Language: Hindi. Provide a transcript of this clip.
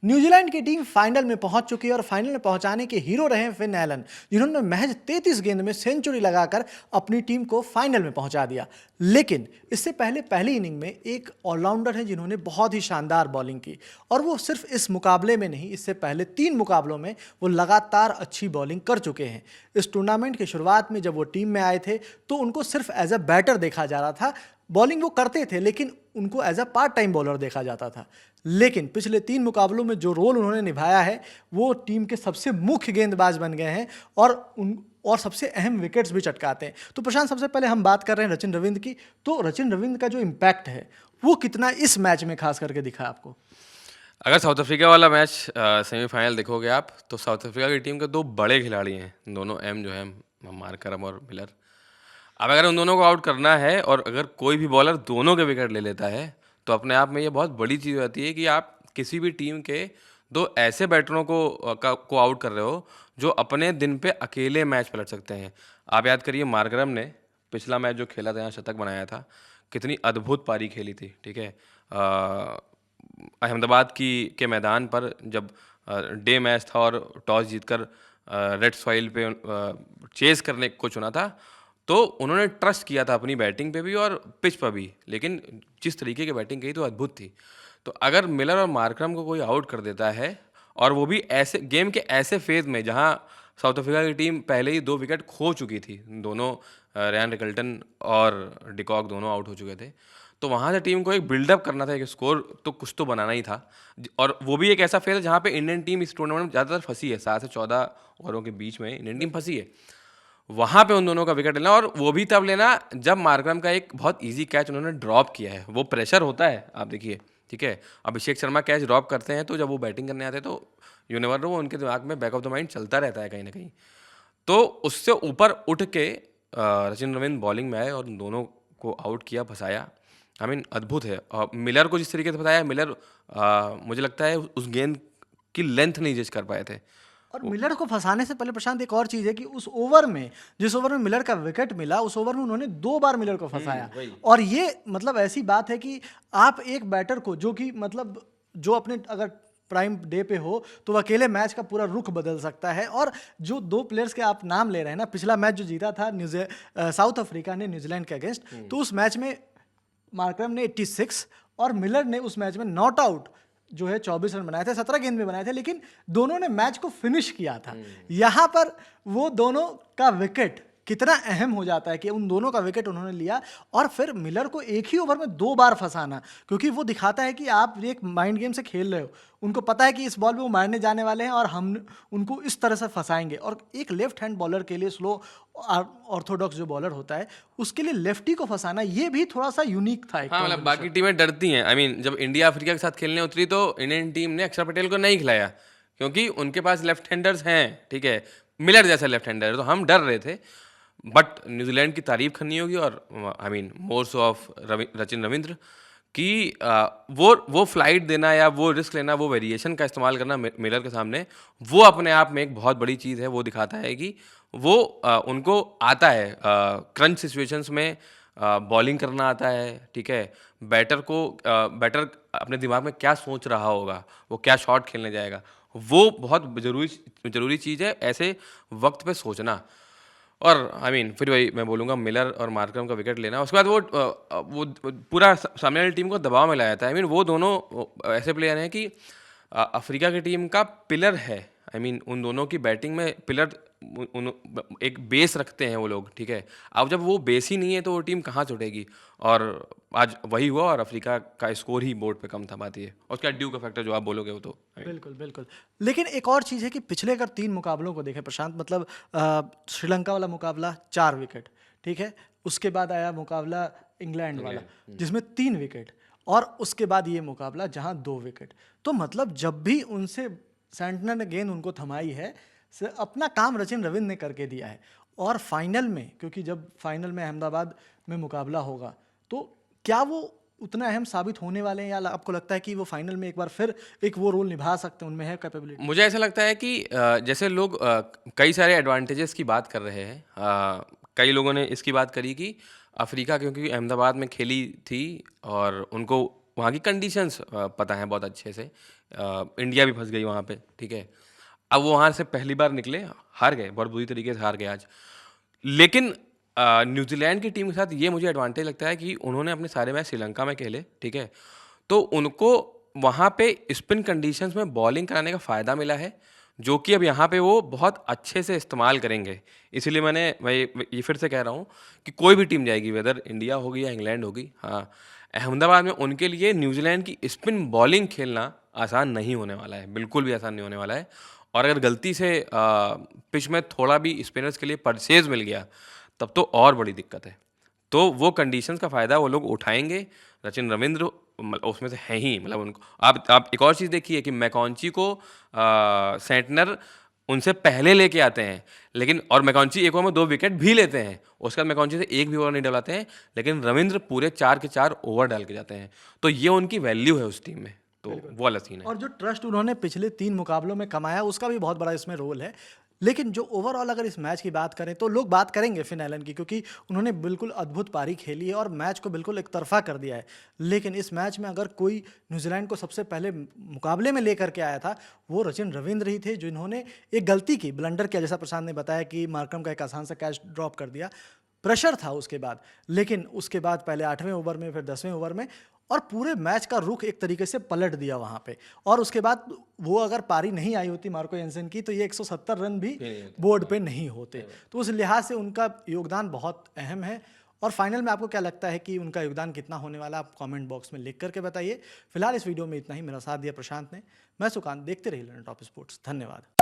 न्यूजीलैंड की टीम फाइनल में पहुंच चुकी है और फाइनल में पहुंचाने के हीरो रहे हैं फिन एलन, जिन्होंने महज 33 गेंद में सेंचुरी लगाकर अपनी टीम को फाइनल में पहुंचा दिया। लेकिन इससे पहले पहली इनिंग में एक ऑलराउंडर है जिन्होंने बहुत ही शानदार बॉलिंग की, और वो सिर्फ इस मुकाबले में नहीं, इससे पहले 3 मुकाबलों में वो लगातार अच्छी बॉलिंग कर चुके हैं। इस टूर्नामेंट की शुरुआत में जब वो टीम में आए थे तो उनको सिर्फ एज अ बैटर देखा जा रहा था। बॉलिंग वो करते थे लेकिन उनको as a part time bowler देखा जाता था। लेकिन पिछले 3 मुकाबलों में जो रोल उन्होंने निभाया है वो टीम के सबसे मुख्य गेंदबाज बन गए हैं और सबसे अहम विकेट्स भी चटकाते हैं। तो प्रशांत, सबसे पहले हम बात कर रहे हैं रचिन रविंद्र की। तो रचिन रविंद्र का जो इम्पैक्ट है वो कितना इस मैच में खास करके दिखा आपको? अगर साउथ अफ्रीका वाला मैच सेमीफाइनल देखोगे आप, तो साउथ अफ्रीका की टीम के दो बड़े खिलाड़ी हैं, दोनों एम जो है, मार्करम और मिलर। अब अगर उन दोनों को आउट करना है और अगर कोई भी बॉलर दोनों के विकेट ले लेता है, तो अपने आप में ये बहुत बड़ी चीज़ हो जाती है कि आप किसी भी टीम के दो ऐसे बैटरों को आउट कर रहे हो जो अपने दिन पे अकेले मैच पलट सकते हैं। आप याद करिए, मार्करम ने पिछला मैच जो खेला था, यहाँ शतक बनाया था, कितनी अद्भुत पारी खेली थी, ठीक है। अहमदाबाद के मैदान पर जब डे मैच था और टॉस जीतकर रेड सॉइल पे चेज़ करने को चुना था, तो उन्होंने ट्रस्ट किया था अपनी बैटिंग पे भी और पिच पर भी। लेकिन जिस तरीके की बैटिंग की तो अद्भुत थी। तो अगर मिलर और मार्करम को कोई आउट कर देता है, और वो भी ऐसे गेम के ऐसे फेज में जहां साउथ अफ्रीका की टीम पहले ही 2 विकेट खो चुकी थी, दोनों रैन रिकल्टन और डिकॉक दोनों आउट हो चुके थे, तो वहाँ से टीम को एक बिल्डअप करना था, एक स्कोर तो कुछ तो बनाना ही था। और वो भी एक ऐसा फेज है जहाँ पे इंडियन टीम इस टूर्नामेंट में ज़्यादातर फंसी है, 7 से 14 ओवरों के बीच में इंडियन टीम फंसी है। वहाँ पे उन दोनों का विकेट लेना, और वो भी तब लेना जब मार्करम का एक बहुत इजी कैच उन्होंने ड्रॉप किया है। वो प्रेशर होता है, आप देखिए, ठीक है। अभिषेक शर्मा कैच ड्रॉप करते हैं तो जब वो बैटिंग करने आते हैं तो यू नेवर नो, उनके दिमाग में बैक ऑफ द माइंड चलता रहता है कहीं ना कहीं। तो उससे ऊपर उठ के रचिन रविंद्र बॉलिंग में आए और उन दोनों को आउट किया, फंसाया। आई मीन अद्भुत है। मिलर को जिस तरीके से फंसाया, मिलर मुझे लगता है उस गेंद की लेंथ नहीं जज कर पाए थे और वो। मिलर को फंसाने से पहले प्रशांत, एक और चीज़ है कि उस ओवर में, जिस ओवर में मिलर का विकेट मिला, उस ओवर में उन्होंने 2 बार मिलर को फंसाया। वही। और ये मतलब ऐसी बात है कि आप एक बैटर को, जो कि मतलब जो अपने अगर प्राइम डे पे हो तो वो अकेले मैच का पूरा रुख बदल सकता है। और जो 2 प्लेयर्स के आप नाम ले रहे हैं ना, पिछला मैच जो जीता था साउथ अफ्रीका ने न्यूजीलैंड के अगेंस्ट, तो उस मैच में मार्करम ने 86 और मिलर ने उस मैच में नॉट आउट जो है 24 रन बनाए थे, 17 गेंद में बनाए थे, लेकिन दोनों ने मैच को फिनिश किया था। यहाँ पर वो दोनों का विकेट कितना अहम हो जाता है कि उन दोनों का विकेट उन्होंने लिया, और फिर मिलर को एक ही ओवर में 2 बार फंसाना, क्योंकि वो दिखाता है कि आप एक माइंड गेम से खेल रहे हो। उनको पता है कि इस बॉल पे वो मारने जाने वाले हैं और हम उनको इस तरह से फंसाएंगे। और एक लेफ्ट हैंड बॉलर के लिए, स्लो ऑर्थोडॉक्स जो बॉलर होता है, उसके लिए लेफ्टी को फंसाना ये भी थोड़ा सा यूनिक था एक हाँ, मतलब बाकी कॉम्बिनेशन। टीमें डरती हैं। आई मीन जब इंडिया अफ्रीका के साथ खेलने उतरी तो इंडियन टीम ने अक्षर पटेल को नहीं खिलाया, क्योंकि उनके पास लेफ्ट हैंडर्स हैं, ठीक है। मिलर जैसा लेफ्ट हैंडर है, तो हम डर रहे थे। बट न्यूजीलैंड की तारीफ करनी होगी, और I mean more so of Rachin Ravindra कि वो फ्लाइट देना या वो रिस्क लेना, वो वेरिएशन का इस्तेमाल करना मिलर के सामने, वो अपने आप में एक बहुत बड़ी चीज़ है। वो दिखाता है कि वो उनको आता है क्रंच सिचुएशंस में बॉलिंग करना आता है, ठीक है। बैटर अपने दिमाग में क्या सोच रहा होगा, वो क्या शॉट खेलने जाएगा, वो बहुत ज़रूरी चीज़ है ऐसे वक्त पे सोचना। और आई मीन फिर वही मैं बोलूँगा, मिलर और मार्करम का विकेट लेना, उसके बाद वो पूरा सामने वाली टीम को दबाव में लाया था। आई मीन वो दोनों ऐसे प्लेयर हैं कि अफ्रीका की टीम का पिलर है। आई मीन उन दोनों की बैटिंग में पिलर, एक बेस रखते हैं वो लोग, ठीक है। अब जब वो बेस ही नहीं है तो वो टीम कहाँ से उठेगी। और आज वही हुआ, और अफ्रीका का स्कोर ही बोर्ड पे कम था, बात ये। और उसका ड्यू का फैक्टर जो आप बोलोगे वो तो बिल्कुल बिल्कुल। लेकिन एक और चीज़ है कि पिछले अगर 3 मुकाबलों को देखें प्रशांत, मतलब श्रीलंका वाला मुकाबला 4 विकेट, ठीक है। उसके बाद आया मुकाबला इंग्लैंड वाला जिसमें 3 विकेट, और उसके बाद ये मुकाबला जहां 2 विकेट। तो मतलब जब भी उनसे सेंटनर ने गेंद उनको थमाई है, अपना काम रचिन रविंद्र ने करके दिया है। और फाइनल में, क्योंकि जब फाइनल में अहमदाबाद में मुकाबला होगा, तो क्या वो उतना अहम साबित होने वाले हैं, या आपको लगता है कि वो फाइनल में एक बार फिर एक वो रोल निभा सकते हैं, उनमें है कैपेबिलिटी? मुझे ऐसा लगता है कि जैसे लोग कई सारे एडवांटेजेस की बात कर रहे हैं। कई लोगों ने इसकी बात करी कि अफ्रीका क्योंकि अहमदाबाद में खेली थी और उनको वहाँ की कंडीशंस पता हैं बहुत अच्छे से। इंडिया भी फंस गई वहाँ पे, ठीक है। अब वो वहाँ से पहली बार निकले, हार गए, बहुत बुरी तरीके से हार गए आज। लेकिन न्यूजीलैंड की टीम के साथ ये मुझे एडवांटेज लगता है कि उन्होंने अपने सारे मैच श्रीलंका में खेले, ठीक है। तो उनको वहाँ पे स्पिन कंडीशंस में बॉलिंग कराने का फ़ायदा मिला है, जो कि अब यहाँ पे वो बहुत अच्छे से इस्तेमाल करेंगे। इसीलिए मैं ये फिर से कह रहा हूँ कि कोई भी टीम जाएगी, वेदर इंडिया होगी या इंग्लैंड होगी, हाँ, अहमदाबाद में उनके लिए न्यूजीलैंड की स्पिन बॉलिंग खेलना आसान नहीं होने वाला है, बिल्कुल भी आसान नहीं होने वाला है। और अगर गलती से पिच में थोड़ा भी स्पिनर्स के लिए परसेज मिल गया, तब तो और बड़ी दिक्कत है। तो वो कंडीशंस का फ़ायदा वो लोग उठाएँगे। सचिन रविंद्र उसमें से हैं ही, मतलब उनको आप एक और चीज़ देखिए कि मैकॉन्ची को सेंटनर उनसे पहले लेके आते हैं, लेकिन और मैकॉन्ची एक ओवर में 2 विकेट भी लेते हैं। उसके बाद मैकॉन्ची से एक भी ओवर नहीं डलाते हैं, लेकिन रविंद्र पूरे 4 के 4 ओवर डाल के जाते हैं। तो ये उनकी वैल्यू है उस टीम में, तो वो वाला सीन है। और जो ट्रस्ट उन्होंने पिछले 3 मुकाबलों में कमाया उसका भी बहुत बड़ा इसमें रोल है। लेकिन जो ओवरऑल अगर इस मैच की बात करें तो लोग बात करेंगे फिन एलन की, क्योंकि उन्होंने बिल्कुल अद्भुत पारी खेली है और मैच को बिल्कुल एक तरफा कर दिया है। लेकिन इस मैच में अगर कोई न्यूजीलैंड को सबसे पहले मुकाबले में लेकर के आया था, वो सचिन रविंद्र ही थे, जिन्होंने एक गलती की, ब्लंडर किया, जैसा प्रशांत ने बताया कि मार्करम का एक आसान सा कैच ड्रॉप कर दिया। प्रेशर था उसके बाद, लेकिन उसके बाद पहले 8वें ओवर में, फिर 10वें ओवर में, और पूरे मैच का रुख एक तरीके से पलट दिया वहाँ पे। और उसके बाद वो अगर पारी नहीं आई होती मार्को एंसन की, तो ये 170 रन भी बोर्ड पे नहीं होते। तो उस लिहाज से उनका योगदान बहुत अहम है। और फाइनल में आपको क्या लगता है कि उनका योगदान कितना होने वाला है, आप कमेंट बॉक्स में लिख करके बताइए। फिलहाल इस वीडियो में इतना ही। मेरा साथ दिया प्रशांत ने, मैं सुकांत। देखते रहिए लर्न टॉप स्पोर्ट्स। धन्यवाद।